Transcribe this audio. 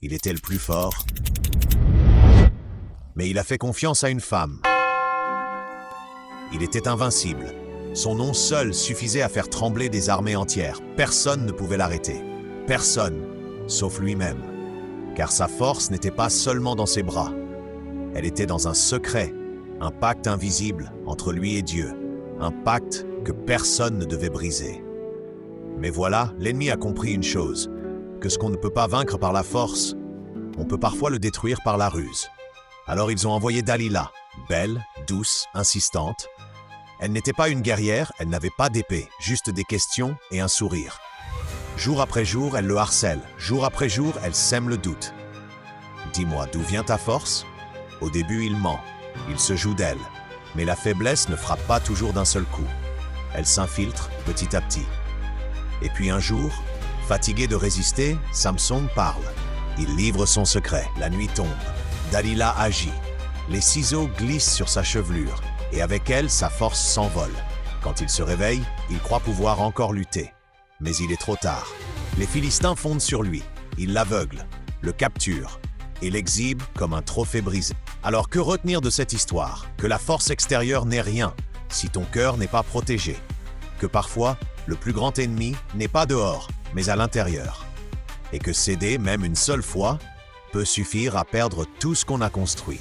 Il était le plus fort. Mais il a fait confiance à une femme. Il était invincible. Son nom seul suffisait à faire trembler des armées entières. Personne ne pouvait l'arrêter. Personne, sauf lui-même. Car sa force n'était pas seulement dans ses bras. Elle était dans un secret, un pacte invisible entre lui et Dieu. Un pacte que personne ne devait briser. Mais voilà, l'ennemi a compris une chose, que ce qu'on ne peut pas vaincre par la force, on peut parfois le détruire par la ruse. Alors ils ont envoyé Dalila, belle, douce, insistante. Elle n'était pas une guerrière, elle n'avait pas d'épée, juste des questions et un sourire. Jour après jour, elle le harcèle. Jour après jour, elle sème le doute. Dis-moi, d'où vient ta force? Au début, il ment. Il se joue d'elle. Mais la faiblesse ne frappe pas toujours d'un seul coup. Elle s'infiltre petit à petit. Et puis un jour, fatigué de résister, Samson parle. Il livre son secret. La nuit tombe. Dalila agit. Les ciseaux glissent sur sa chevelure. Et avec elle, sa force s'envole. Quand il se réveille, il croit pouvoir encore lutter. Mais il est trop tard. Les Philistins fondent sur lui. Ils l'aveuglent, le capturent et l'exhibent comme un trophée brisé. Alors que retenir de cette histoire? Que la force extérieure n'est rien si ton cœur n'est pas protégé. Que parfois, le plus grand ennemi n'est pas dehors, mais à l'intérieur. Et que céder, même une seule fois, peut suffire à perdre tout ce qu'on a construit.